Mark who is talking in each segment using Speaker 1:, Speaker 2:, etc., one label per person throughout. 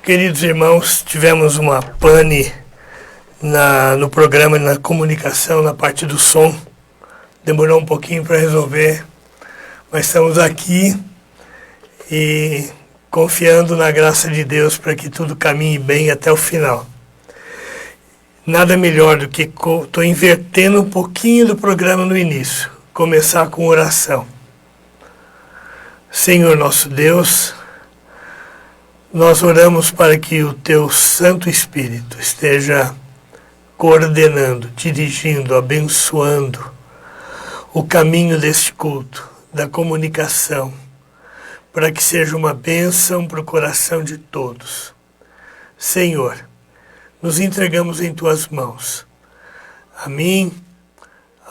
Speaker 1: Queridos irmãos, tivemos uma pane no programa, na comunicação, na parte do som. Demorou um pouquinho para resolver, mas estamos aqui e confiando na graça de Deus para que tudo caminhe bem até o final. Nada melhor do que estou invertendo um pouquinho do programa no início, começar com oração. Senhor nosso Deus, nós oramos para que o Teu Santo Espírito esteja coordenando, dirigindo, abençoando o caminho deste culto, da comunicação, para que seja uma bênção para o coração de todos. Senhor, nos entregamos em Tuas mãos. A mim,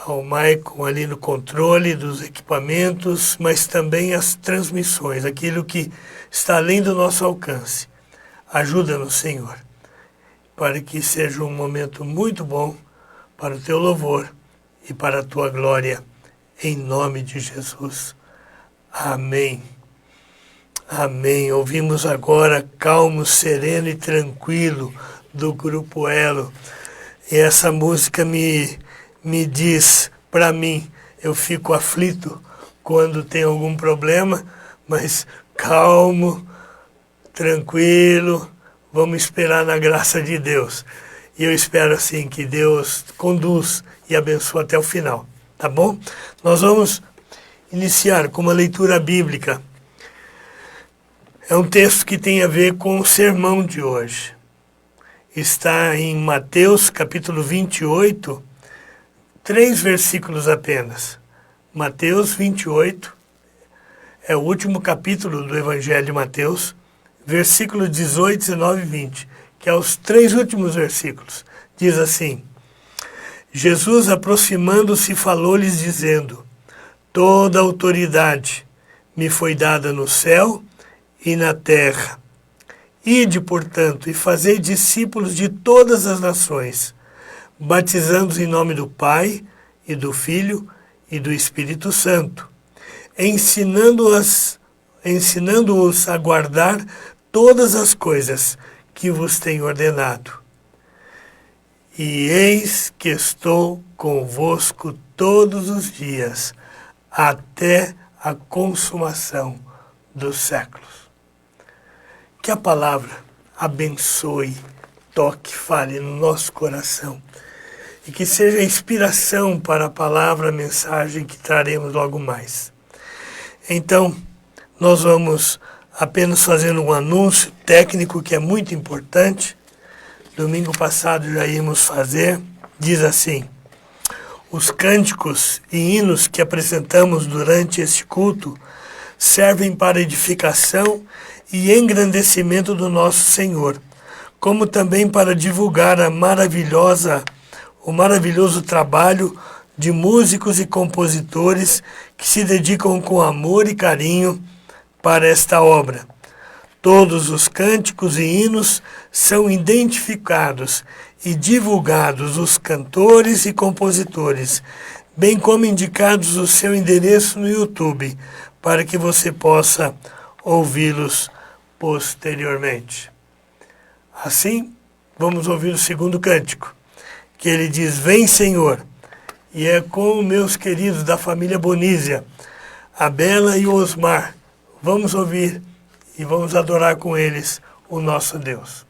Speaker 1: ao Maicon ali no controle dos equipamentos, mas também as transmissões, aquilo que está além do nosso alcance. Ajuda-nos, Senhor, para que seja um momento muito bom para o Teu louvor e para a Tua glória, em nome de Jesus. Amém. Amém. Ouvimos agora Calmo, Sereno e Tranquilo, do Grupo Elo. E essa música me diz, para mim, eu fico aflito quando tem algum problema, mas calmo, tranquilo, vamos esperar na graça de Deus. E eu espero assim que Deus conduz e abençoe até o final, tá bom? Nós vamos iniciar com uma leitura bíblica. É um texto que tem a ver com o sermão de hoje. Está em Mateus capítulo 28, 3 versículos apenas. Mateus 28, é o último capítulo do Evangelho de Mateus, versículos 18, 19 e 20, que é os 3 últimos versículos. Diz assim: Jesus, aproximando-se, falou-lhes dizendo: toda autoridade me foi dada no céu e na terra. Ide, portanto, e fazei discípulos de todas as nações, batizando-os em nome do Pai, e do Filho, e do Espírito Santo, ensinando-os a guardar todas as coisas que vos tenho ordenado. E eis que estou convosco todos os dias, até a consumação dos séculos. Que a palavra abençoe, toque, fale no nosso coração. E que seja inspiração para a palavra, a mensagem que traremos logo mais. Então, nós vamos apenas fazer um anúncio técnico que é muito importante. Domingo passado já íamos fazer. Diz assim: os cânticos e hinos que apresentamos durante este culto servem para edificação e engrandecimento do nosso Senhor, como também para divulgar o maravilhoso trabalho de músicos e compositores que se dedicam com amor e carinho para esta obra. Todos os cânticos e hinos são identificados e divulgados os cantores e compositores, bem como indicados o seu endereço no YouTube, para que você possa ouvi-los posteriormente. Assim, vamos ouvir o segundo cântico, que ele diz: vem, Senhor, e é com meus queridos da família Bonísia, a Bela e o Osmar. Vamos ouvir e vamos adorar com eles o nosso Deus.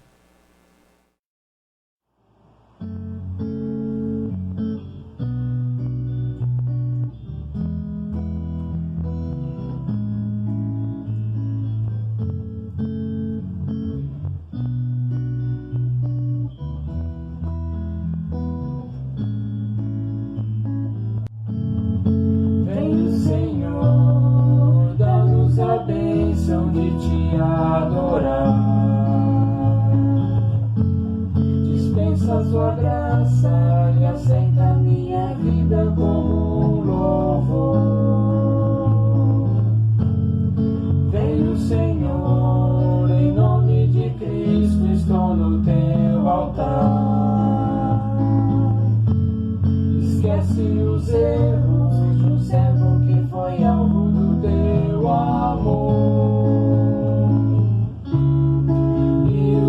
Speaker 2: De te adorar, dispensa a sua graça e aceita minha vida como um louvor. Venho, Senhor, em nome de Cristo, estou no teu altar. Esquece os erros de um servo que foi alvo do teu amor. E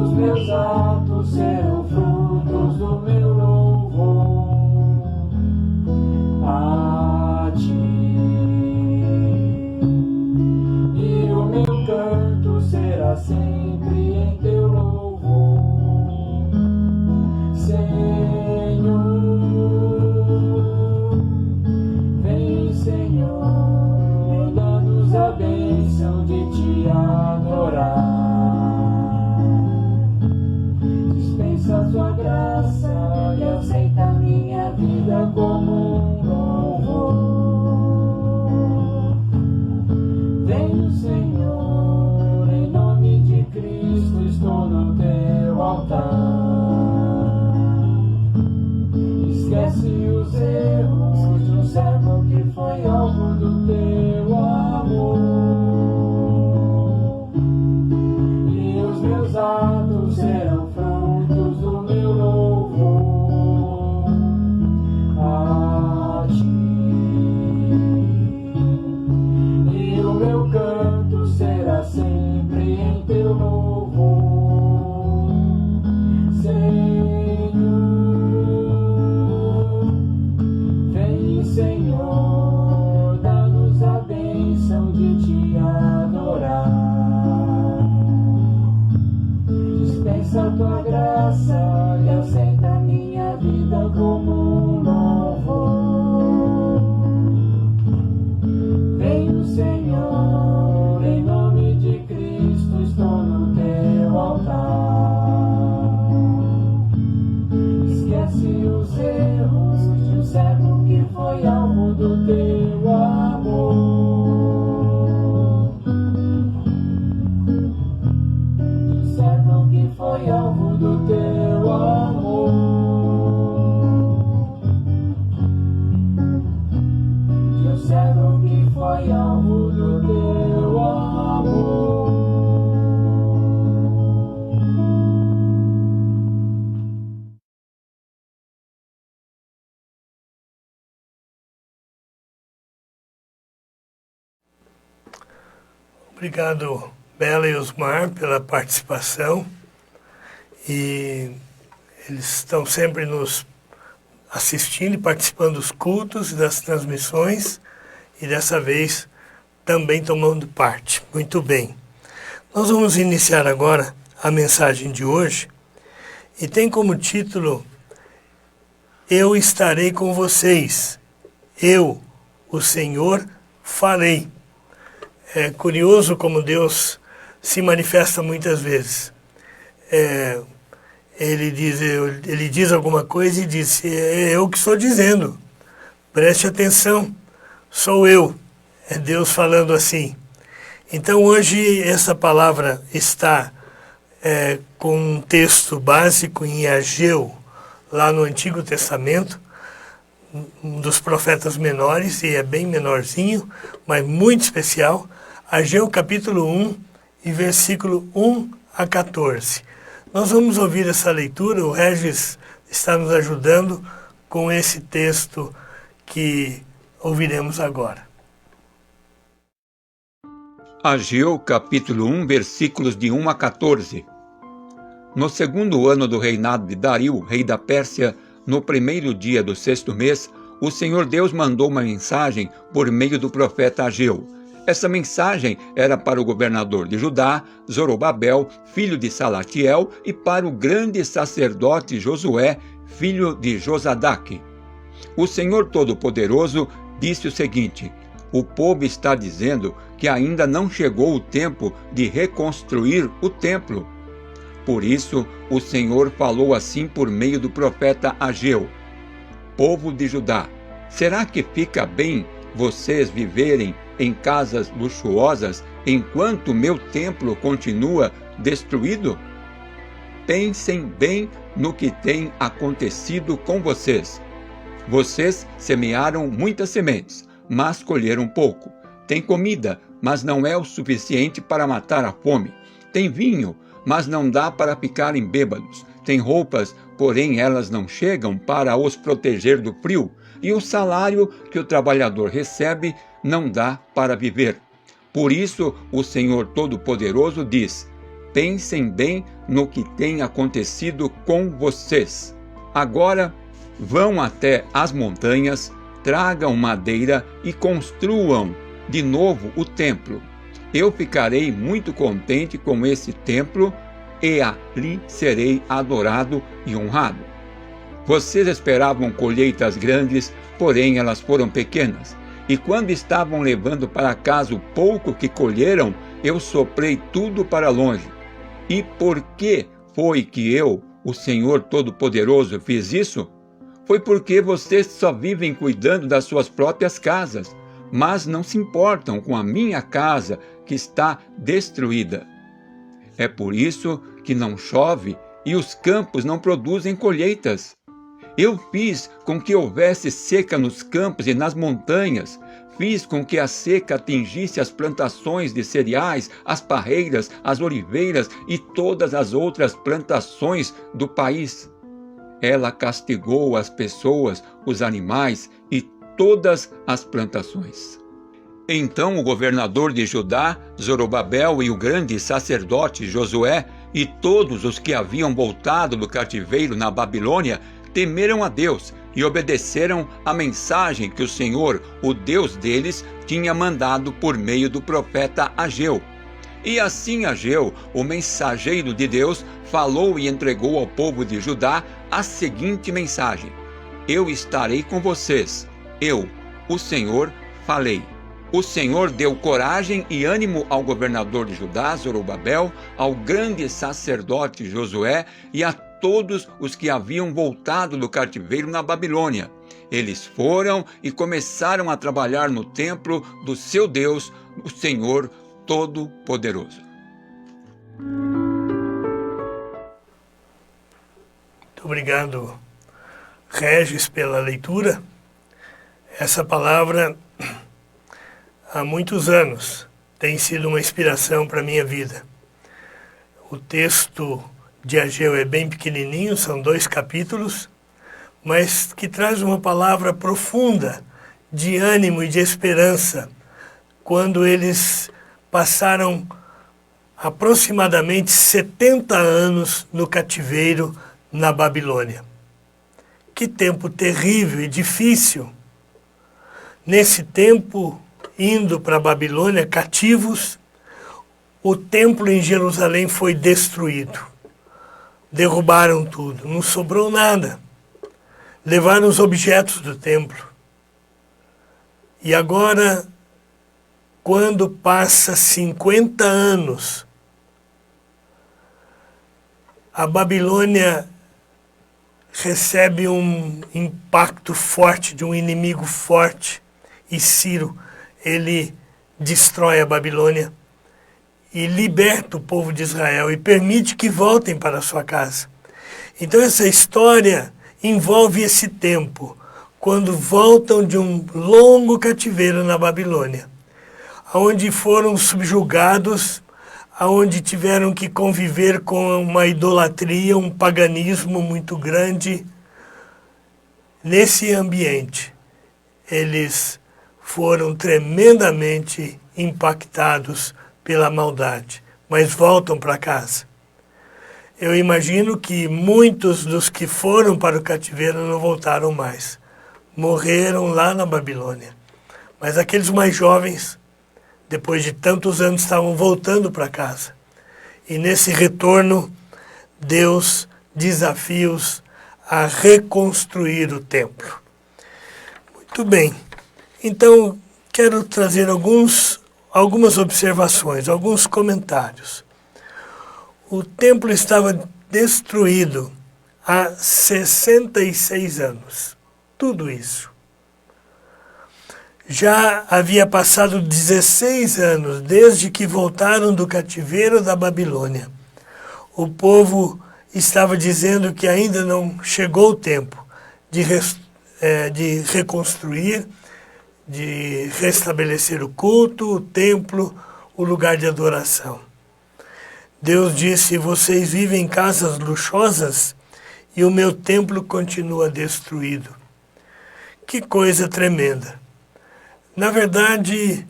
Speaker 2: Esquece os erros de um servo que foi alvo do teu amor. E os meus atos serão frutos do meu louvor a ti. E o meu canto será sempre em teu louvor, Senhor. Vem, Senhor, dá-nos a bênção de te adorar. Dispensa a tua graça e aceita minha vida como um louvor. Vem, Senhor, em nome de Cristo estou no teu altar. Esquece os erros de um servo que foi alvo do teu amor. De um servo que foi alvo do teu amor. De um servo que foi alvo do teu amor.
Speaker 1: Obrigado, Bela e Osmar, pela participação. E eles estão sempre nos assistindo e participando dos cultos e das transmissões, e dessa vez também tomando parte. Muito bem. Nós vamos iniciar agora a mensagem de hoje, e tem como título: Eu estarei com vocês, eu, o Senhor, farei. É curioso como Deus se manifesta muitas vezes. Ele diz alguma coisa e diz: é eu que estou dizendo, preste atenção, sou eu. É Deus falando assim. Então hoje essa palavra está com um texto básico em Ageu, lá no Antigo Testamento, um dos profetas menores, e é bem menorzinho, mas muito especial. Ageu capítulo 1 e versículo 1 a 14. Nós vamos ouvir essa leitura, o Regis está nos ajudando com esse texto que ouviremos agora.
Speaker 3: Ageu capítulo 1, versículos de 1 a 14. No segundo ano do reinado de Dario, rei da Pérsia, no primeiro dia do sexto mês, o Senhor Deus mandou uma mensagem por meio do profeta Ageu. Essa mensagem era para o governador de Judá, Zorobabel, filho de Salatiel, e para o grande sacerdote Josué, filho de Josadaque. O Senhor Todo-Poderoso disse o seguinte: o povo está dizendo que ainda não chegou o tempo de reconstruir o templo. Por isso, o Senhor falou assim por meio do profeta Ageu: povo de Judá, será que fica bem vocês viverem em casas luxuosas enquanto meu templo continua destruído? Pensem bem no que tem acontecido com vocês. Vocês semearam muitas sementes, mas colheram pouco. Tem comida, mas não é o suficiente para matar a fome. Tem vinho, mas não dá para ficarem bêbados. Tem roupas, porém elas não chegam para os proteger do frio. E o salário que o trabalhador recebe não dá para viver. Por isso, o Senhor Todo-Poderoso diz: pensem bem no que tem acontecido com vocês. Agora, vão até as montanhas, tragam madeira e construam de novo o templo. Eu ficarei muito contente com esse templo e ali serei adorado e honrado. Vocês esperavam colheitas grandes, porém elas foram pequenas. E quando estavam levando para casa o pouco que colheram, eu soprei tudo para longe. E por que foi que eu, o Senhor Todo-Poderoso, fiz isso? Foi porque vocês só vivem cuidando das suas próprias casas, mas não se importam com a minha casa que está destruída. É por isso que não chove e os campos não produzem colheitas. Eu fiz com que houvesse seca nos campos e nas montanhas. Fiz com que a seca atingisse as plantações de cereais, as parreiras, as oliveiras e todas as outras plantações do país. Ela castigou as pessoas, os animais e todas as plantações. Então o governador de Judá, Zorobabel, e o grande sacerdote Josué, e todos os que haviam voltado do cativeiro na Babilônia, temeram a Deus e obedeceram à mensagem que o Senhor, o Deus deles, tinha mandado por meio do profeta Ageu. E assim Ageu, o mensageiro de Deus, falou e entregou ao povo de Judá a seguinte mensagem: Eu estarei com vocês. Eu, o Senhor, falei. O Senhor deu coragem e ânimo ao governador de Judá, Zorobabel, ao grande sacerdote Josué e a todos os que haviam voltado do cativeiro na Babilônia. Eles foram e começaram a trabalhar no templo do seu Deus, o Senhor Todo-Poderoso.
Speaker 1: Muito obrigado, Regis, pela leitura. Essa palavra, há muitos anos, tem sido uma inspiração para a minha vida. O texto de Ageu é bem pequenininho, são 2 capítulos, mas que traz uma palavra profunda de ânimo e de esperança quando eles passaram aproximadamente 70 anos no cativeiro na Babilônia. Que tempo terrível e difícil. Nesse tempo, indo para a Babilônia, cativos, o templo em Jerusalém foi destruído. Derrubaram tudo, não sobrou nada. Levaram os objetos do templo. E agora, quando passa 50 anos, a Babilônia recebe um impacto forte de um inimigo forte, e Ciro, ele destrói a Babilônia e liberta o povo de Israel e permite que voltem para a sua casa. Então essa história envolve esse tempo, quando voltam de um longo cativeiro na Babilônia, onde foram subjugados, onde tiveram que conviver com uma idolatria, um paganismo muito grande. Nesse ambiente, eles foram tremendamente impactados pela maldade, mas voltam para casa. Eu imagino que muitos dos que foram para o cativeiro não voltaram mais. Morreram lá na Babilônia. Mas aqueles mais jovens, depois de tantos anos, estavam voltando para casa. E nesse retorno, Deus desafia-os a reconstruir o templo. Muito bem. Então, quero trazer algumas observações, alguns comentários. O templo estava destruído há 66 anos. Tudo isso. Já havia passado 16 anos desde que voltaram do cativeiro da Babilônia. O povo estava dizendo que ainda não chegou o tempo de reconstruir, de restabelecer o culto, o templo, o lugar de adoração. Deus disse: vocês vivem em casas luxuosas e o meu templo continua destruído. Que coisa tremenda. Na verdade,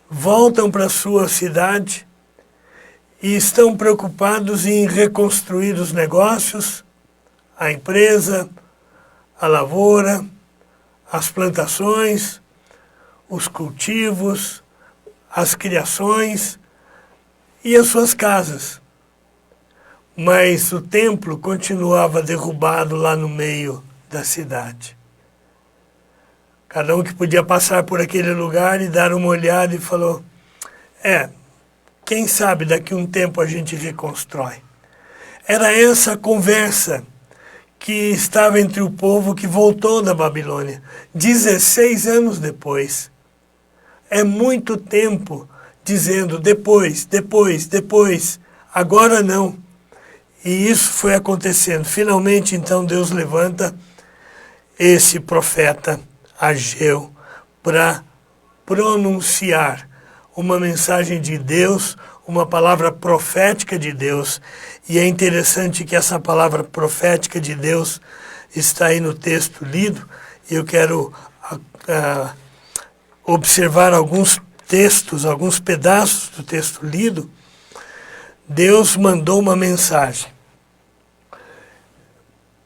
Speaker 1: voltam para a sua cidade e estão preocupados em reconstruir os negócios, a empresa, a lavoura, as plantações, os cultivos, as criações e as suas casas. Mas o templo continuava derrubado lá no meio da cidade. Cada um que podia passar por aquele lugar e dar uma olhada e falou: quem sabe daqui a um tempo a gente reconstrói. Era essa a conversa que estava entre o povo que voltou da Babilônia, 16 anos depois. É muito tempo dizendo depois, agora não. E isso foi acontecendo. Finalmente, então, Deus levanta esse profeta Ageu para pronunciar uma mensagem de Deus, uma palavra profética de Deus. E é interessante que essa palavra profética de Deus está aí no texto lido, e eu quero observar alguns textos, alguns pedaços do texto lido. Deus mandou uma mensagem.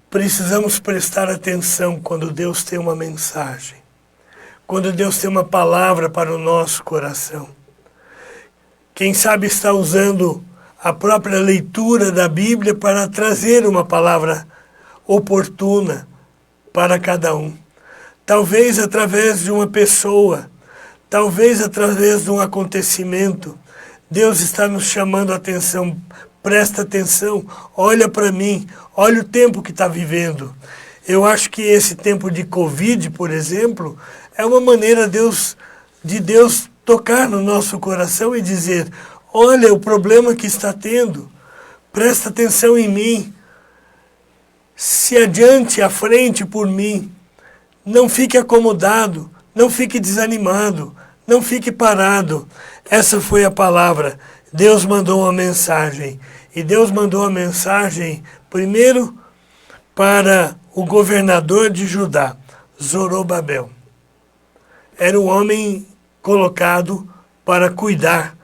Speaker 1: Precisamos prestar atenção quando Deus tem uma mensagem, quando Deus tem uma palavra para o nosso coração. Quem sabe está usando a própria leitura da Bíblia para trazer uma palavra oportuna para cada um. Talvez através de uma pessoa, talvez através de um acontecimento. Deus está nos chamando a atenção. Presta atenção, olha para mim, olha o tempo que está vivendo. Eu acho que esse tempo de Covid, por exemplo, é uma maneira de Deus tocar no nosso coração e dizer, olha o problema que está tendo, presta atenção em mim, se adiante à frente por mim, não fique acomodado, não fique desanimado, não fique parado. Essa foi a palavra. Deus mandou uma mensagem, e Deus mandou a mensagem primeiro para o governador de Judá, Zorobabel. Era um homem colocado para cuidar,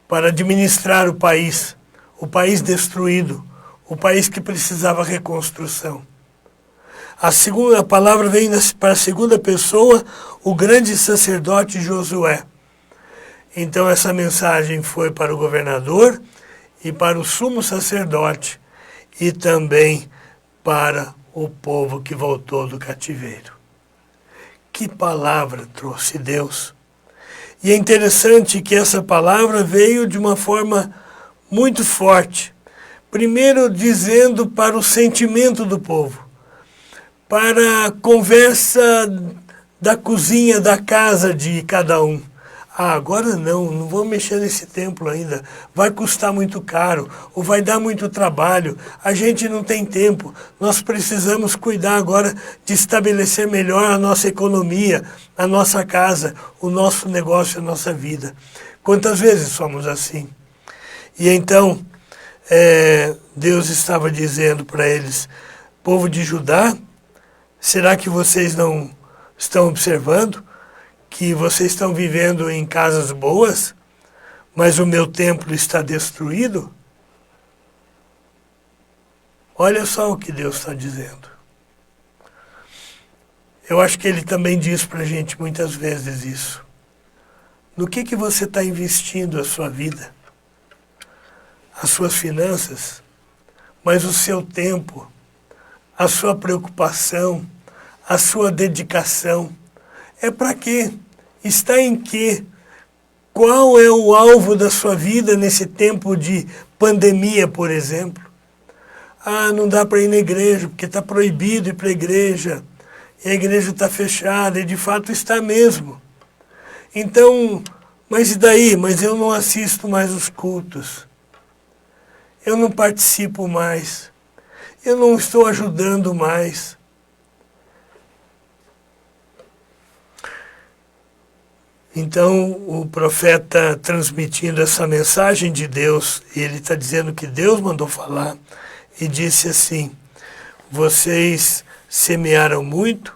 Speaker 1: para administrar o país destruído, o país que precisava reconstrução. A palavra vem para a segunda pessoa, o grande sacerdote Josué. Então essa mensagem foi para o governador e para o sumo sacerdote e também para o povo que voltou do cativeiro. Que palavra trouxe Deus! E é interessante que essa palavra veio de uma forma muito forte. Primeiro dizendo para o sentimento do povo, para a conversa da cozinha, da casa de cada um. Agora não vou mexer nesse templo ainda, vai custar muito caro, ou vai dar muito trabalho, a gente não tem tempo, nós precisamos cuidar agora de estabelecer melhor a nossa economia, a nossa casa, o nosso negócio, a nossa vida. Quantas vezes somos assim? E então, Deus estava dizendo para eles, povo de Judá, será que vocês não estão observando que vocês estão vivendo em casas boas, mas o meu templo está destruído? Olha só o que Deus está dizendo. Eu acho que Ele também diz para a gente muitas vezes isso. No que você está investindo a sua vida? As suas finanças, mas o seu tempo, a sua preocupação, a sua dedicação. É para quê? Está em quê? Qual é o alvo da sua vida nesse tempo de pandemia, por exemplo? Não dá para ir na igreja, porque está proibido ir para a igreja. E a igreja está fechada, e de fato está mesmo. Então, mas e daí? Mas eu não assisto mais os cultos. Eu não participo mais. Eu não estou ajudando mais. Então, o profeta transmitindo essa mensagem de Deus, ele está dizendo que Deus mandou falar, e disse assim, vocês semearam muito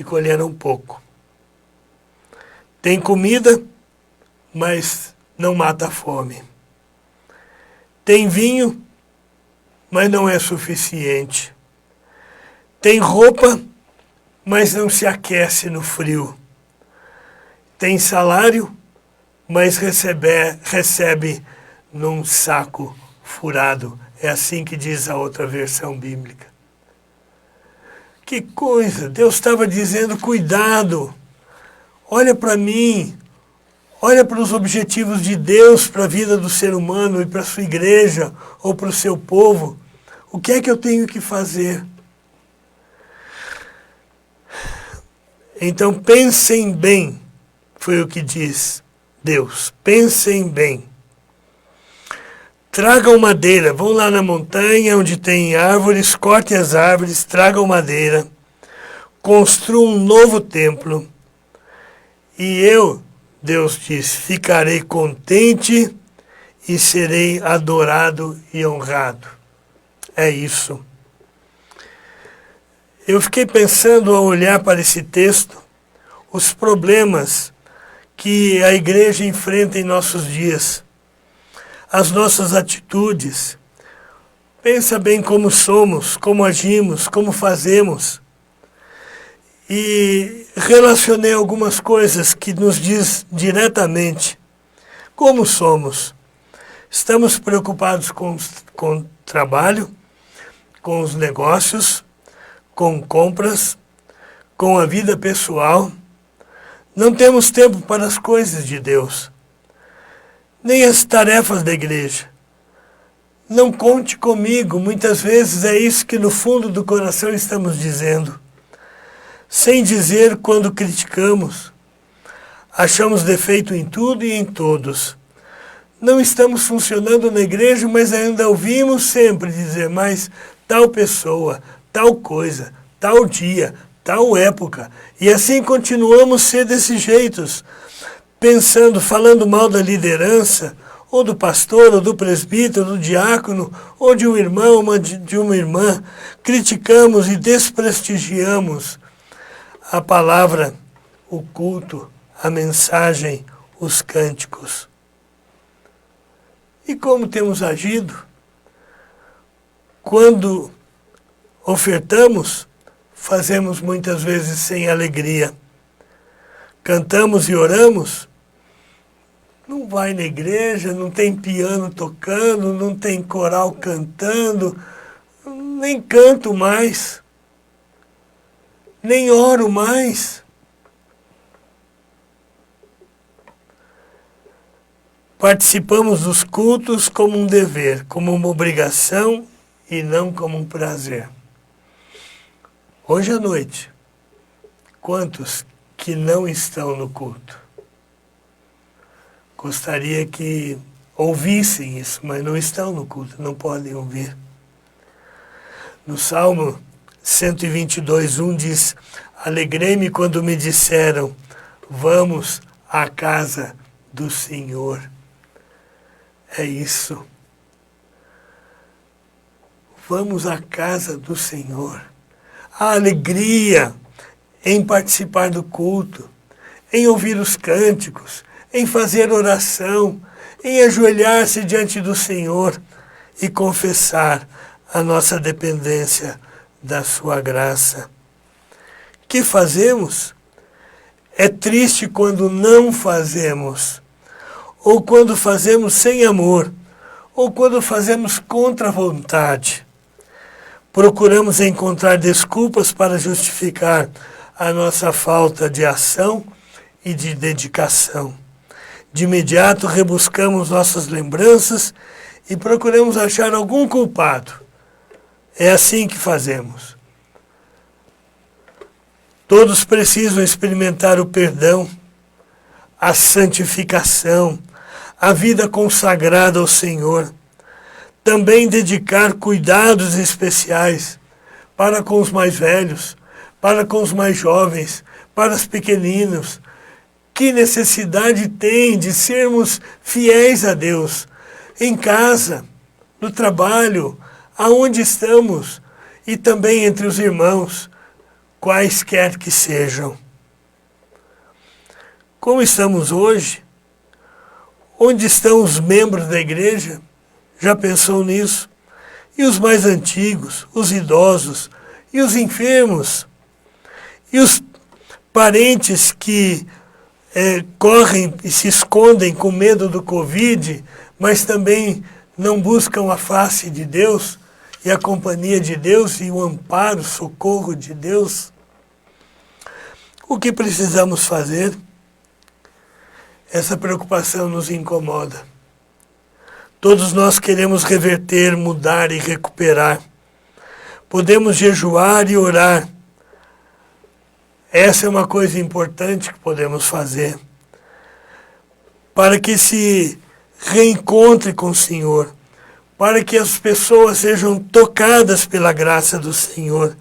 Speaker 1: e colheram pouco. Tem comida, mas não mata a fome. Tem vinho, mas não é suficiente. Tem roupa, mas não se aquece no frio. Tem salário, mas recebe num saco furado. É assim que diz a outra versão bíblica. Que coisa! Deus estava dizendo, cuidado, olha para mim, olha para os objetivos de Deus para a vida do ser humano e para a sua igreja ou para o seu povo. O que é que eu tenho que fazer? Então pensem bem. Foi o que diz Deus. Pensem bem. Tragam madeira. Vão lá na montanha onde tem árvores, cortem as árvores, tragam madeira. construa um novo templo. E eu, Deus diz, ficarei contente e serei adorado e honrado. É isso. Eu fiquei pensando ao olhar para esse texto, os problemas que a igreja enfrenta em nossos dias, as nossas atitudes. Pensa bem como somos, como agimos, como fazemos. E relacionei algumas coisas que nos diz diretamente como somos. Estamos preocupados com o trabalho, com os negócios, com compras, com a vida pessoal. Não temos tempo para as coisas de Deus, nem as tarefas da igreja. Não conte comigo, muitas vezes é isso que no fundo do coração estamos dizendo. Sem dizer quando criticamos, achamos defeito em tudo e em todos. Não estamos funcionando na igreja, mas ainda ouvimos sempre dizer, mas tal pessoa, tal coisa, tal dia, tal época. E assim continuamos a ser desse jeito, pensando, falando mal da liderança, ou do pastor, ou do presbítero, do diácono, ou de um irmão, de uma irmã. Criticamos e desprestigiamos a palavra, o culto, a mensagem, os cânticos. E como temos agido? Quando ofertamos, fazemos muitas vezes sem alegria. Cantamos e oramos, não vai na igreja, não tem piano tocando, não tem coral cantando, nem canto mais, nem oro mais. Participamos dos cultos como um dever, como uma obrigação e não como um prazer. Hoje à noite, quantos que não estão no culto? Gostaria que ouvissem isso, mas não estão no culto, não podem ouvir. No Salmo 122:1 diz, alegrei-me quando me disseram, vamos à casa do Senhor. É isso. Vamos à casa do Senhor. A alegria em participar do culto, em ouvir os cânticos, em fazer oração, em ajoelhar-se diante do Senhor e confessar a nossa dependência da sua graça. Que fazemos? É triste quando não fazemos, ou quando fazemos sem amor, ou quando fazemos contra a vontade. Procuramos encontrar desculpas para justificar a nossa falta de ação e de dedicação. De imediato rebuscamos nossas lembranças e procuramos achar algum culpado. É assim que fazemos. Todos precisam experimentar o perdão, a santificação, a vida consagrada ao Senhor. Também dedicar cuidados especiais para com os mais velhos, para com os mais jovens, para os pequeninos. Que necessidade tem de sermos fiéis a Deus, em casa, no trabalho, aonde estamos, e também entre os irmãos, quaisquer que sejam. Como estamos hoje? Onde estão os membros da igreja? Já pensou nisso? E os mais antigos, os idosos, e os enfermos, e os parentes que correm e se escondem com medo do Covid, mas também não buscam a face de Deus, e a companhia de Deus, e o amparo, o socorro de Deus. O que precisamos fazer? Essa preocupação nos incomoda. Todos nós queremos reverter, mudar e recuperar. Podemos jejuar e orar. Essa é uma coisa importante que podemos fazer. Para que se reencontre com o Senhor. Para que as pessoas sejam tocadas pela graça do Senhor.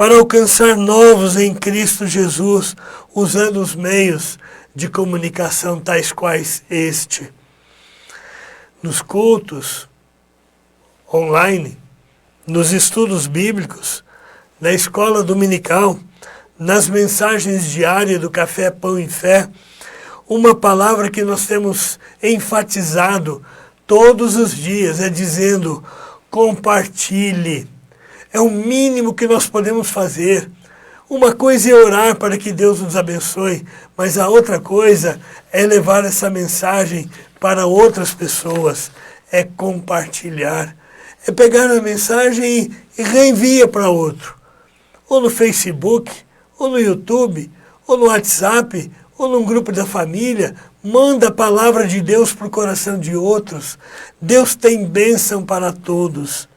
Speaker 1: para alcançar novos em Cristo Jesus, usando os meios de comunicação tais quais este. Nos cultos online, nos estudos bíblicos, na escola dominical, nas mensagens diárias do Café, Pão e Fé, uma palavra que nós temos enfatizado todos os dias é dizendo: compartilhe. É o mínimo que nós podemos fazer. Uma coisa é orar para que Deus nos abençoe, mas a outra coisa é levar essa mensagem para outras pessoas, é compartilhar. É pegar a mensagem e reenvia para outro. Ou no Facebook, ou no YouTube, ou no WhatsApp, ou num grupo da família. Manda a palavra de Deus para o coração de outros. Deus tem bênção para todos.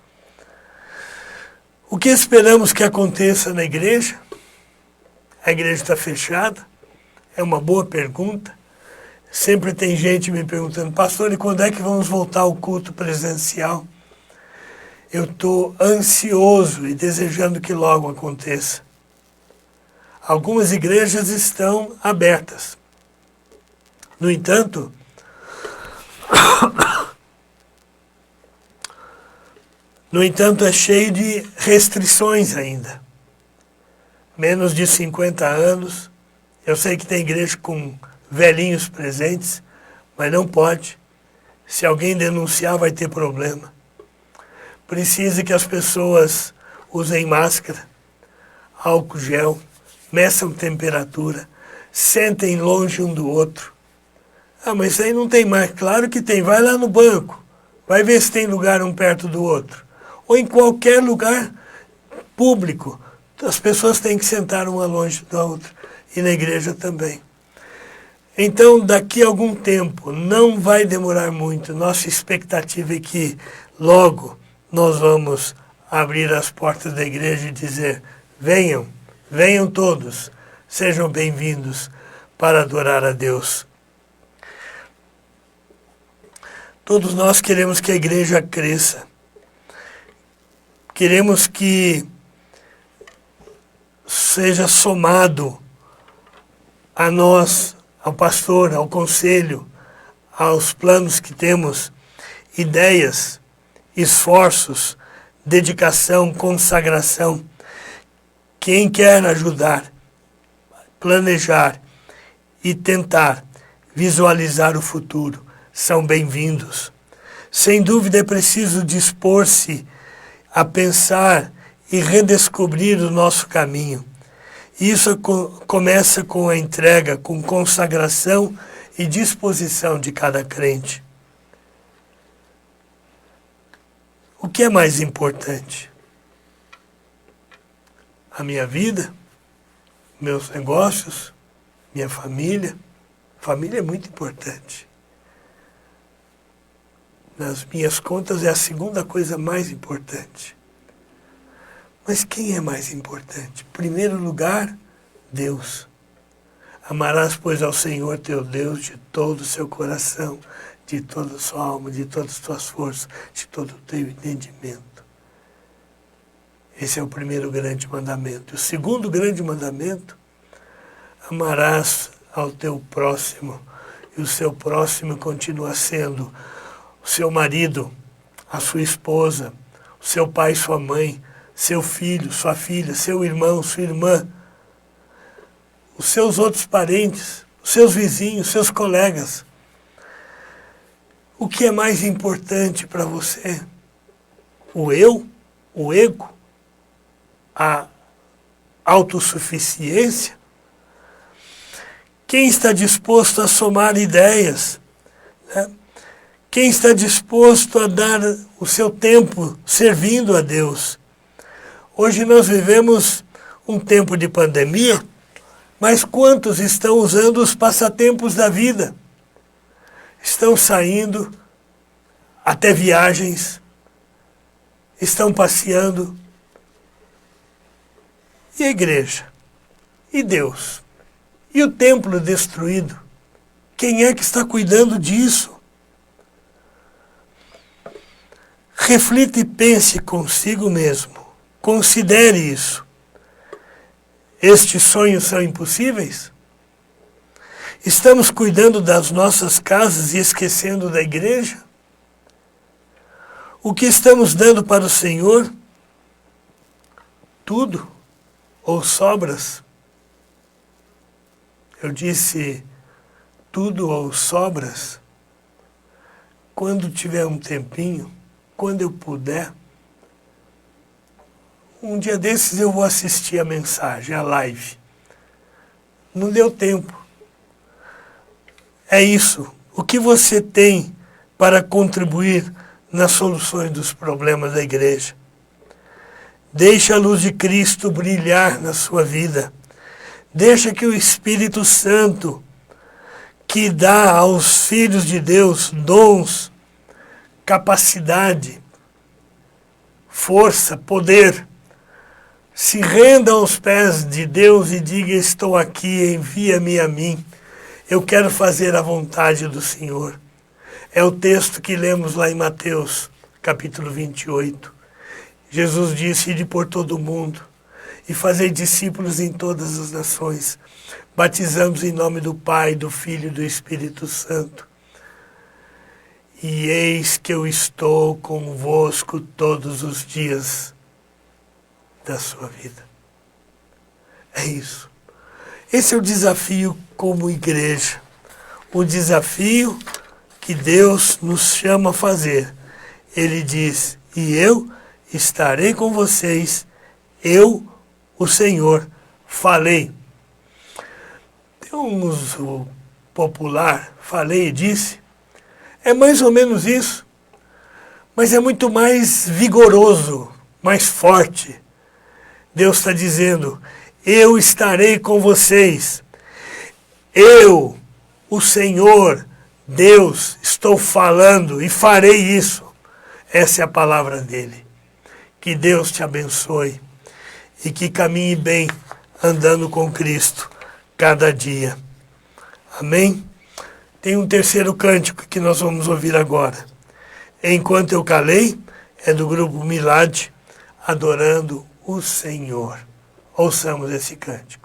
Speaker 1: O que esperamos que aconteça na igreja? A igreja está fechada? É uma boa pergunta. Sempre tem gente me perguntando: pastor, e quando é que vamos voltar ao culto presencial? Eu estou ansioso e desejando que logo aconteça. Algumas igrejas estão abertas. No entanto, é cheio de restrições ainda. Menos de 50 anos. Eu sei que tem igreja com velhinhos presentes, mas não pode. Se alguém denunciar, vai ter problema. Precisa que as pessoas usem máscara, álcool gel, meçam temperatura, sentem longe um do outro. Ah, mas isso aí não tem mais. Claro que tem. Vai lá no banco. Vai ver se tem lugar um perto do outro. Ou em qualquer lugar público. As pessoas têm que sentar uma longe da outra. E na igreja também. Então, daqui a algum tempo, não vai demorar muito. Nossa expectativa é que logo nós vamos abrir as portas da igreja e dizer: venham, venham todos, sejam bem-vindos para adorar a Deus. Todos nós queremos que a igreja cresça. Queremos que seja somado a nós, ao pastor, ao conselho, aos planos que temos, ideias, esforços, dedicação, consagração. Quem quer ajudar, planejar e tentar visualizar o futuro são bem-vindos. Sem dúvida é preciso dispor-se a pensar e redescobrir o nosso caminho. Isso começa com a entrega, com consagração e disposição de cada crente. O que é mais importante? A minha vida, meus negócios, minha família. Família é muito importante. Nas minhas contas é a segunda coisa mais importante. Mas quem é mais importante? Em primeiro lugar, Deus. Amarás, pois, ao Senhor teu Deus de todo o seu coração, de toda a sua alma, de todas as tuas forças, de todo o teu entendimento. Esse é o primeiro grande mandamento. O segundo grande mandamento: amarás ao teu próximo. E o seu próximo continua sendo o seu marido, a sua esposa, o seu pai, sua mãe, seu filho, sua filha, seu irmão, sua irmã, os seus outros parentes, os seus vizinhos, seus colegas. O que é mais importante para você? O eu? O ego? A autossuficiência? Quem está disposto a somar ideias? Né? Quem está disposto a dar o seu tempo servindo a Deus? Hoje nós vivemos um tempo de pandemia, mas quantos estão usando os passatempos da vida? Estão saindo até viagens, estão passeando. E a igreja? E Deus? E o templo destruído? Quem é que está cuidando disso? Reflita e pense consigo mesmo. Considere isso. estes sonhos são impossíveis? Estamos cuidando das nossas casas e esquecendo da igreja? O que estamos dando para o Senhor? Tudo ou sobras? Eu disse tudo ou sobras? Quando tiver um tempinho, quando eu puder, um dia desses eu vou assistir a mensagem, a live. Não deu tempo. É isso. O que você tem para contribuir nas soluções dos problemas da igreja? Deixe a luz de Cristo brilhar na sua vida. Deixa que o Espírito Santo, que dá aos filhos de Deus dons, capacidade, força, poder, se renda aos pés de Deus e diga: estou aqui, envia-me a mim. Eu quero fazer a vontade do Senhor. É o texto que lemos lá em Mateus, capítulo 28. Jesus disse: ide por todo o mundo e fazei discípulos em todas as nações, batizamos em nome do Pai, do Filho e do Espírito Santo. E eis que eu estou convosco todos os dias da sua vida. É isso. Esse é o desafio como igreja. O desafio que Deus nos chama a fazer. Ele diz: e eu estarei com vocês, eu, o Senhor, falei. Tem um uso popular, falei e disse. É mais ou menos isso, mas é muito mais vigoroso, mais forte. Deus está dizendo: eu estarei com vocês. Eu, o Senhor, Deus, estou falando e farei isso. Essa é a palavra dele. Que Deus te abençoe e que caminhe bem andando com Cristo cada dia. Amém? Tem um terceiro cântico que nós vamos ouvir agora. Enquanto eu calei, é do grupo Milad, adorando o Senhor. Ouçamos esse cântico.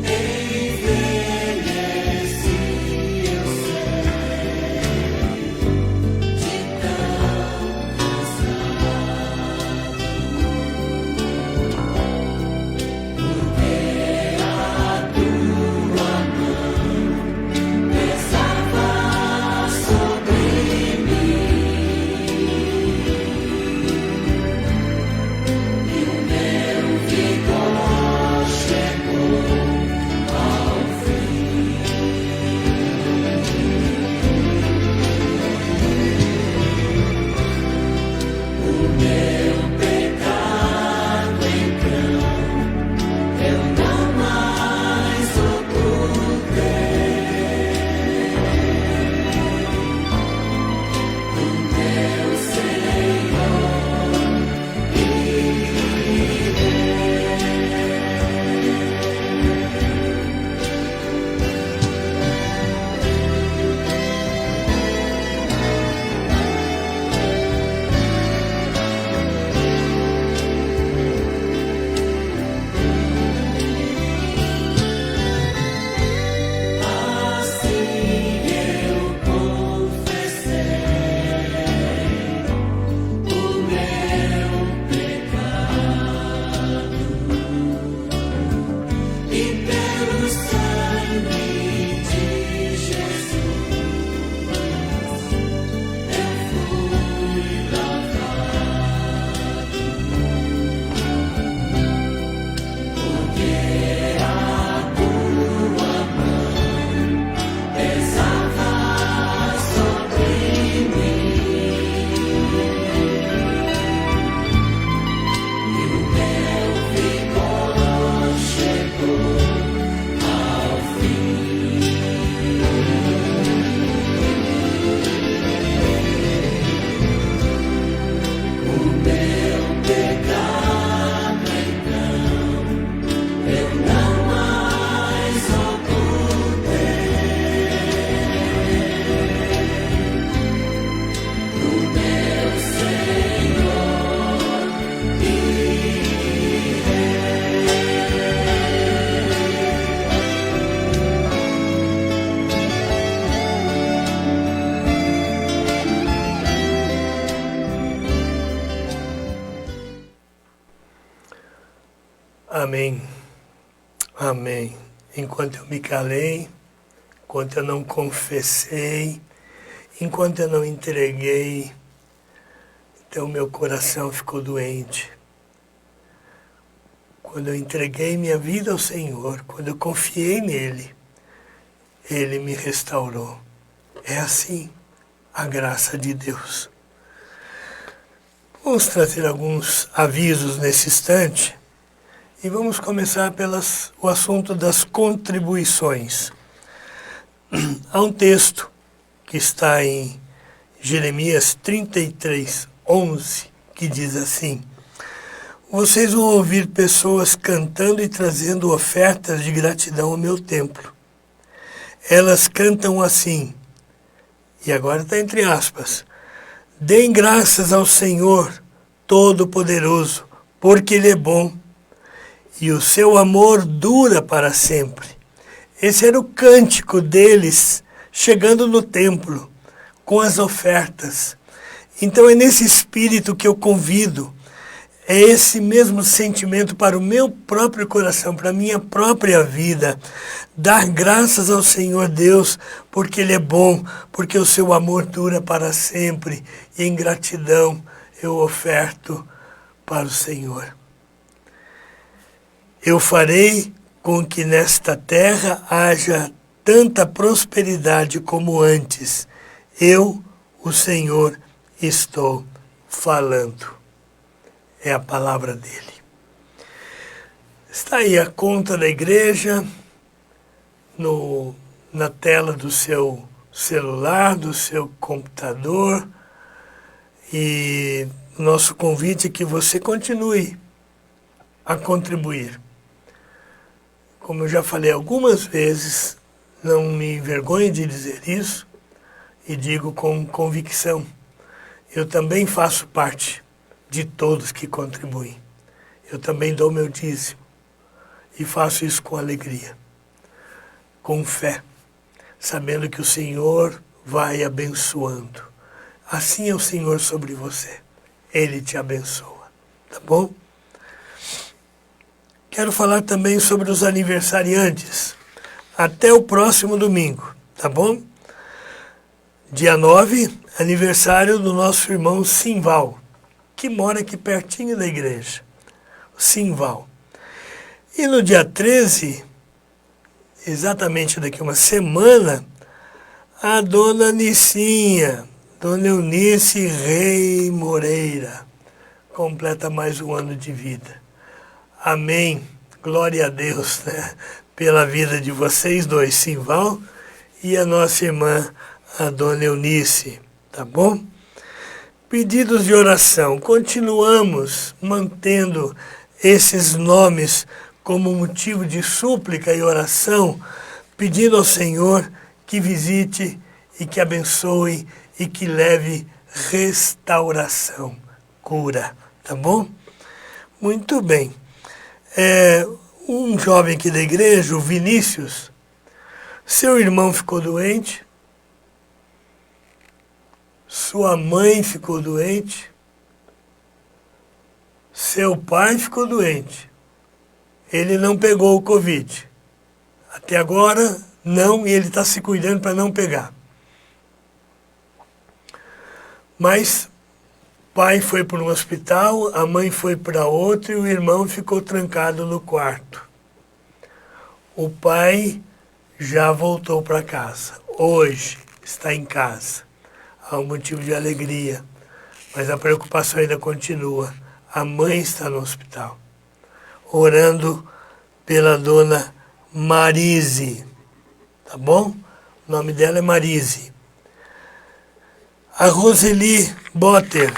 Speaker 2: Em
Speaker 1: Amém. Amém. Enquanto eu me calei, enquanto eu não confessei, enquanto eu não entreguei, então meu coração ficou doente. Quando eu entreguei minha vida ao Senhor, quando eu confiei nele, Ele me restaurou. É assim a graça de Deus. Vamos trazer alguns avisos nesse instante e vamos começar o assunto das contribuições. Há um texto que está em Jeremias 33:11, que diz assim: vocês vão ouvir pessoas cantando e trazendo ofertas de gratidão ao meu templo. Elas cantam assim, e agora está entre aspas: deem graças ao Senhor Todo-Poderoso, porque Ele é bom, e o seu amor dura para sempre. Esse era o cântico deles, chegando no templo, com as ofertas. Então é nesse espírito que eu convido, é esse mesmo sentimento para o meu próprio coração, para a minha própria vida. Dar graças ao Senhor Deus, porque Ele é bom, porque o seu amor dura para sempre. E em gratidão eu oferto para o Senhor. Eu farei com que nesta terra haja tanta prosperidade como antes. Eu, o Senhor, estou falando. É a palavra dele. Está aí a conta da igreja, na tela do seu celular, do seu computador. E o nosso convite é que você continue a contribuir. Como eu já falei algumas vezes, não me envergonho de dizer isso, e digo com convicção. Eu também faço parte de todos que contribuem. Eu também dou meu dízimo e faço isso com alegria, com fé, sabendo que o Senhor vai abençoando. Assim é o Senhor sobre você. Ele te abençoa, tá bom? Quero falar também sobre os aniversariantes. Até o próximo domingo, tá bom? Dia 9, aniversário do nosso irmão Simval, que mora aqui pertinho da igreja, o Simval. E no dia 13, exatamente daqui uma semana, a dona Nicinha, dona Eunice Rei Moreira, completa mais um ano de vida. Amém. Glória a Deus, né? Pela vida de vocês dois, Simval, e a nossa irmã, a dona Eunice, tá bom? Pedidos de oração. Continuamos mantendo esses nomes como motivo de súplica e oração, pedindo ao Senhor que visite e que abençoe e que leve restauração, cura, tá bom? Muito bem. Um jovem aqui da igreja, o Vinícius, seu irmão ficou doente, sua mãe ficou doente, seu pai ficou doente. Ele não pegou o Covid. Até agora, não, e ele está se cuidando para não pegar. Mas o pai foi para um hospital, a mãe foi para outro e o irmão ficou trancado no quarto. O pai já voltou para casa. Hoje está em casa. Há um motivo de alegria, mas a preocupação ainda continua. A mãe está no hospital, orando pela dona Marise, tá bom? O nome dela é Marise. A Roseli Botter,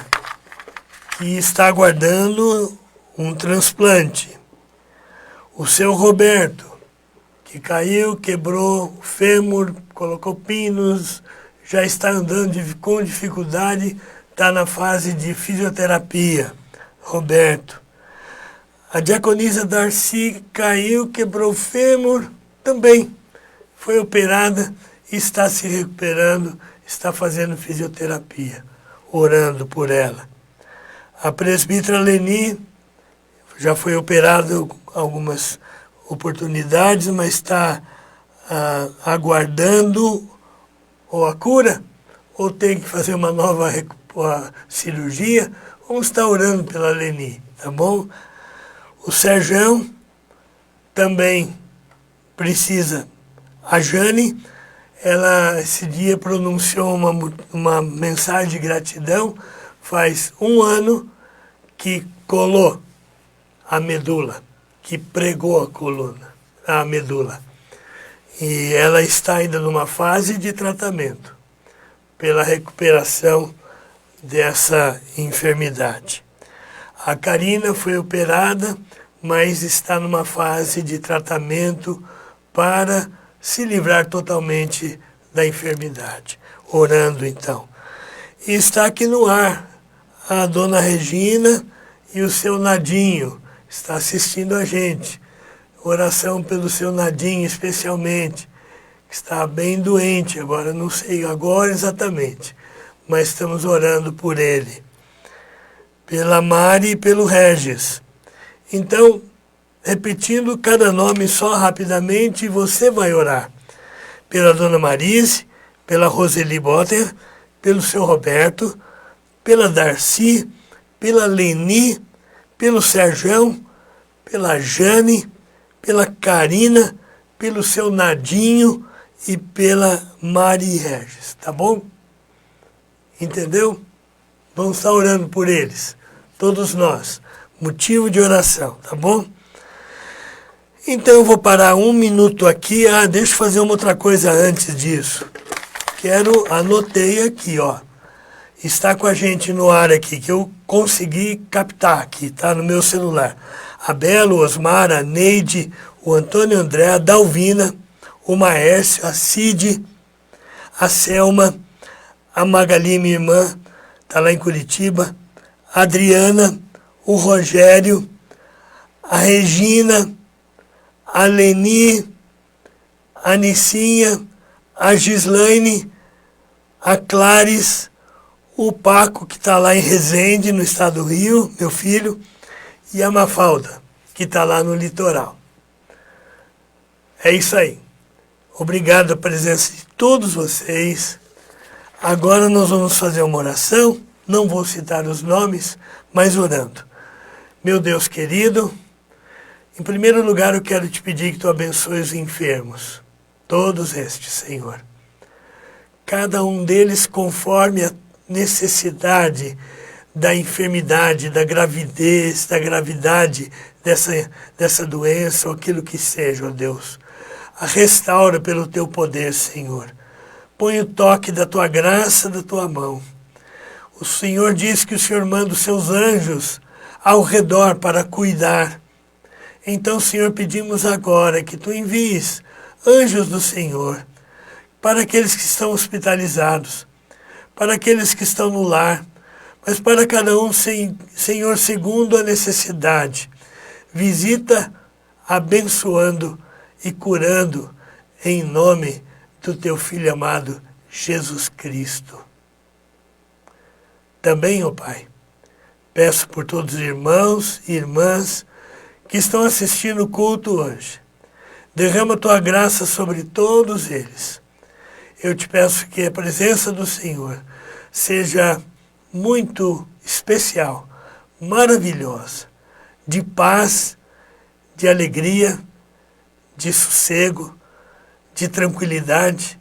Speaker 1: que está aguardando um transplante. O seu Roberto, que caiu, quebrou o fêmur, colocou pinos, já está andando com dificuldade, está na fase de fisioterapia. Roberto. A diaconisa Darcy caiu, quebrou o fêmur, também foi operada, está se recuperando, está fazendo fisioterapia, orando por ela. A presbítera Leni já foi operada algumas oportunidades, mas está aguardando ou a cura, ou tem que fazer uma nova cirurgia. Vamos estar orando pela Leni, tá bom? O Serjão também precisa. A Jane, ela esse dia pronunciou uma mensagem de gratidão. Faz 1 ano que colou a medula, que pregou a medula. E ela está ainda numa fase de tratamento pela recuperação dessa enfermidade. A Karina foi operada, mas está numa fase de tratamento para se livrar totalmente da enfermidade. Orando, então. E está aqui no ar a dona Regina e o seu Nadinho. Está assistindo a gente. Oração pelo seu Nadinho, especialmente, que está bem doente agora, não sei agora exatamente, mas estamos orando por ele. Pela Mari e pelo Regis. Então, repetindo cada nome só rapidamente, você vai orar. Pela dona Marise, pela Roseli Botter, pelo seu Roberto, pela Darcy, pela Leni, pelo Serjão, pela Jane, pela Karina, pelo seu Nadinho e pela Mari Regis, tá bom? Entendeu? Vamos estar orando por eles, todos nós. Motivo de oração, tá bom? Então eu vou parar 1 minuto aqui. Deixa eu fazer uma outra coisa antes disso. Anotei aqui, ó. Está com a gente no ar aqui, que eu consegui captar aqui, tá no meu celular. A Bela, o Osmar, a Neide, o Antônio André, a Dalvina, o Maércio, a Cid, a Selma, a Magali, minha irmã, está lá em Curitiba, a Adriana, o Rogério, a Regina, a Leni, a Nicinha, a Gislaine, a Clares, o Paco, que está lá em Resende, no estado do Rio, meu filho, e a Mafalda, que está lá no litoral. É isso aí. Obrigado a presença de todos vocês. Agora nós vamos fazer uma oração. Não vou citar os nomes, mas orando. Meu Deus querido, em primeiro lugar eu quero te pedir que tu abençoe os enfermos. Todos estes, Senhor. Cada um deles conforme a necessidade da enfermidade, da gravidez, da gravidade dessa doença ou aquilo que seja, ó Deus. A restaura pelo teu poder, Senhor. Põe o toque da tua graça, da tua mão. O Senhor diz que o Senhor manda os seus anjos ao redor para cuidar. Então, Senhor, pedimos agora que tu envies anjos do Senhor para aqueles que estão hospitalizados, para aqueles que estão no lar, mas para cada um, Senhor, segundo a necessidade. Visita, abençoando e curando, em nome do teu Filho amado, Jesus Cristo. Também, ó Pai, peço por todos os irmãos e irmãs que estão assistindo o culto hoje. Derrama tua graça sobre todos eles. Eu te peço que a presença do Senhor seja muito especial, maravilhosa, de paz, de alegria, de sossego, de tranquilidade,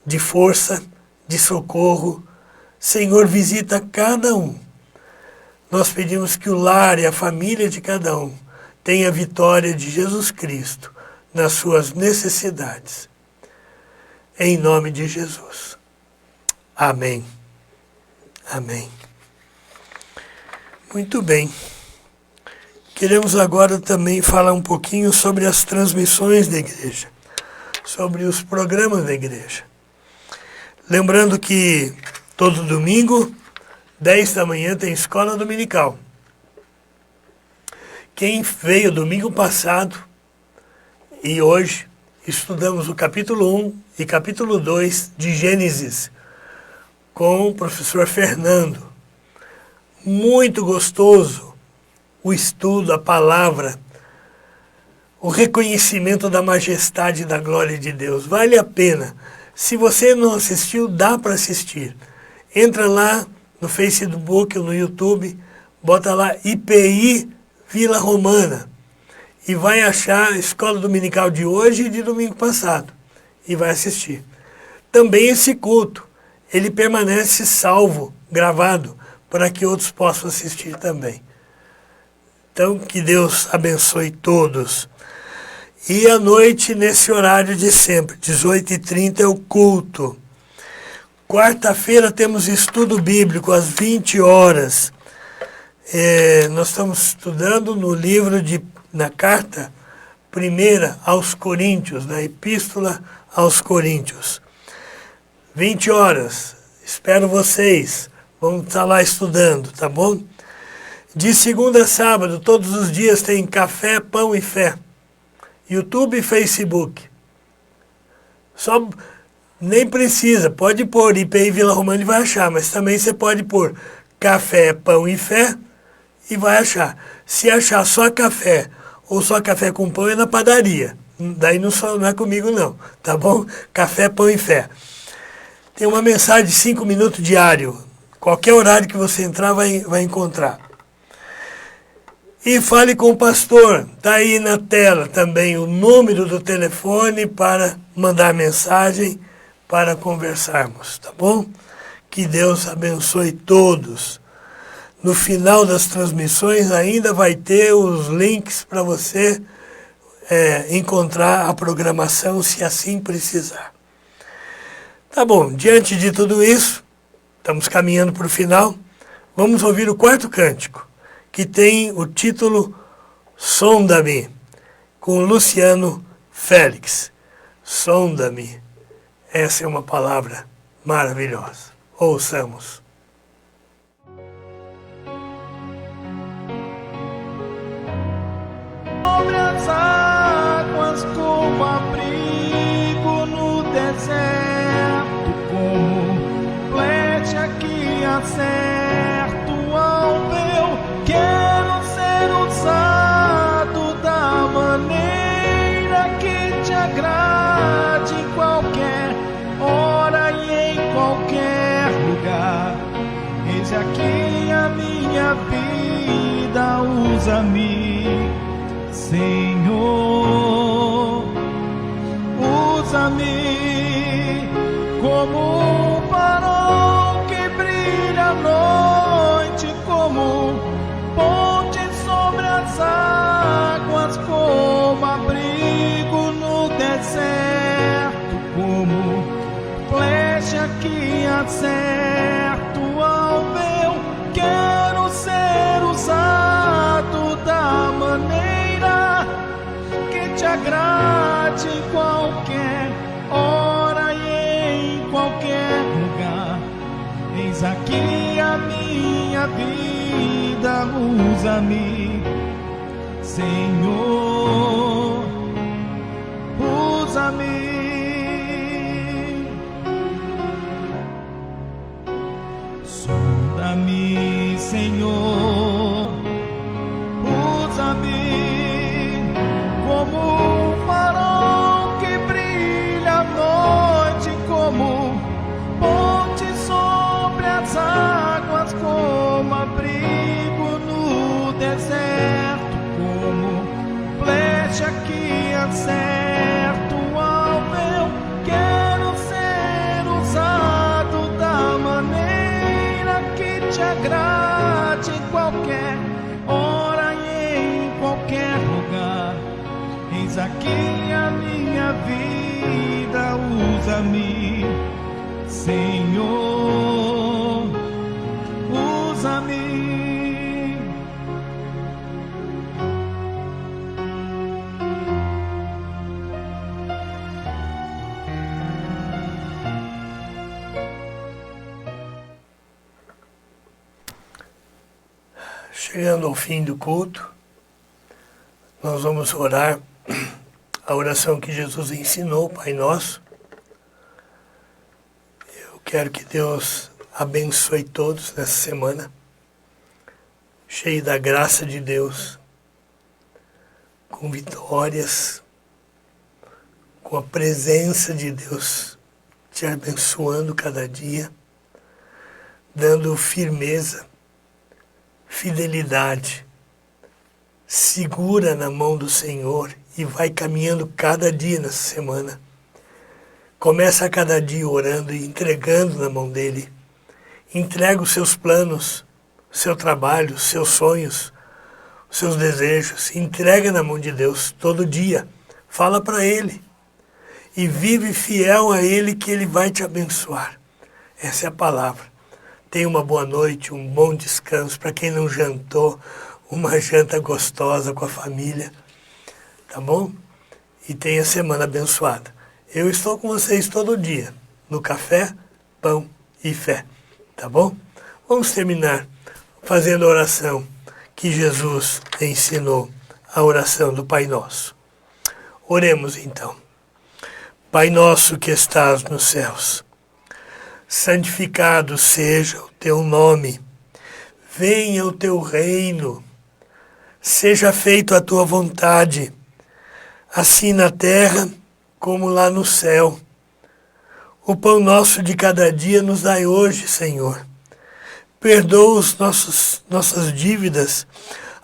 Speaker 1: de força, de socorro. Senhor, visita cada um. Nós pedimos que o lar e a família de cada um tenha a vitória de Jesus Cristo nas suas necessidades. Em nome de Jesus. Amém. Amém. Muito bem. Queremos agora também falar um pouquinho sobre as transmissões da igreja, sobre os programas da igreja. Lembrando que todo domingo, 10 da manhã, tem escola dominical. Quem veio domingo passado e hoje, estudamos o capítulo 1 e capítulo 2 de Gênesis com o professor Fernando. Muito gostoso o estudo, a palavra. o reconhecimento da majestade e da glória de Deus. Vale a pena. Se você não assistiu, dá para assistir. Entra lá no Facebook ou no YouTube, bota lá IPI Vila Romana e vai achar a escola dominical de hoje e de domingo passado e vai assistir. Também esse culto, ele permanece salvo, gravado, para que outros possam assistir também. Então, que Deus abençoe todos. E à noite, nesse horário de sempre, 18h30 é o culto. Quarta-feira temos estudo bíblico, às 20 horas. Nós estamos estudando no livro, na carta primeira aos Coríntios, na epístola aos Coríntios. 20 horas, espero vocês. Vamos estar lá estudando, tá bom? De segunda a sábado, todos os dias tem café, pão e fé. YouTube e Facebook. Só nem precisa, pode pôr IPI Vila Romana e vai achar, mas também você pode pôr café, pão e fé e vai achar. Se achar só café ou só café com pão é na padaria. Daí não é comigo não, tá bom? Café, pão e fé. Tem uma mensagem de 5 minutos diário. Qualquer horário que você entrar vai encontrar. E fale com o pastor, está aí na tela também o número do telefone para mandar mensagem, para conversarmos, tá bom? Que Deus abençoe todos. No final das transmissões ainda vai ter os links para você encontrar a programação, se assim precisar. Tá bom, diante de tudo isso, estamos caminhando para o final, vamos ouvir o quarto cântico, que tem o título Sonda-me, com Luciano Félix. Sonda-me. Essa é uma palavra maravilhosa. Ouçamos.
Speaker 2: Sobre as águas como abrigo no deserto, como flecha que acerto ao meu. Quero ser usado da maneira que te agrade, em qualquer hora e em qualquer lugar. Eis aqui a minha vida, usa-me, Senhor. Usa-me como um farol que brilha à noite, como ponte sobre as águas, como abrigo no deserto, como flecha que acerto ao meu. Quero ser usado da maneira que te agrade, em qualquer hora e em qualquer lugar. Eis aqui a minha vida, usa-me, Senhor. Usa-me. Sonda-me, Senhor. Usa-me como um farol que brilha à noite, como ponte sobre as águas, como abrigo no deserto, como flecha que acerto ao meu. Quero ser usado da maneira que te agrade, em qualquer hora e em qualquer lugar. Eis aqui a minha vida, usa-me, Senhor. Usa-me.
Speaker 1: Chegando ao fim do culto, nós vamos orar a oração que Jesus ensinou, Pai Nosso. Eu quero que Deus abençoe todos nessa semana, cheio da graça de Deus, com vitórias, com a presença de Deus te abençoando cada dia, dando firmeza, fidelidade. Segura na mão do Senhor e vai caminhando cada dia nessa semana. Começa cada dia orando e entregando na mão dele. Entrega os seus planos, seu trabalho, seus sonhos, os seus desejos. Entrega na mão de Deus todo dia. Fala para ele. E vive fiel a ele que ele vai te abençoar. Essa é a palavra. Tenha uma boa noite, um bom descanso. Para quem não jantou, uma janta gostosa com a família. Tá bom? E tenha semana abençoada. Eu estou com vocês todo dia, no café, pão e fé. Tá bom? Vamos terminar fazendo a oração que Jesus ensinou, a oração do Pai Nosso. Oremos então. Pai nosso que estás nos céus, santificado seja o teu nome. Venha o teu reino. Seja feita a tua vontade, assim na terra como lá no céu. O pão nosso de cada dia nos dai hoje, Senhor. Perdoa nossas dívidas,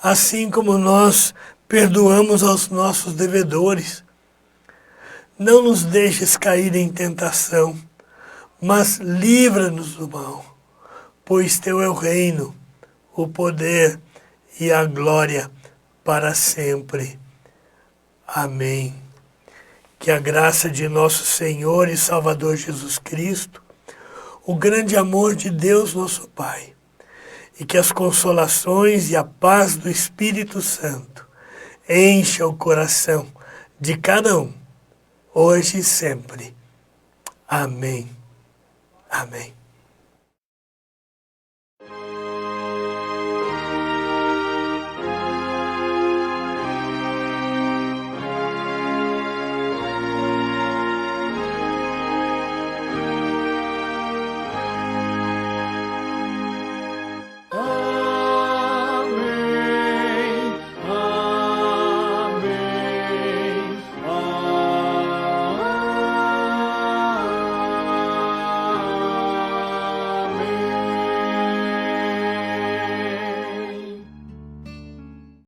Speaker 1: assim como nós perdoamos aos nossos devedores. Não nos deixes cair em tentação, mas livra-nos do mal, pois teu é o reino, o poder e a glória para sempre. Amém. Que a graça de nosso Senhor e Salvador Jesus Cristo, o grande amor de Deus nosso Pai, e que as consolações e a paz do Espírito Santo encha o coração de cada um, hoje e sempre. Amém. Amém.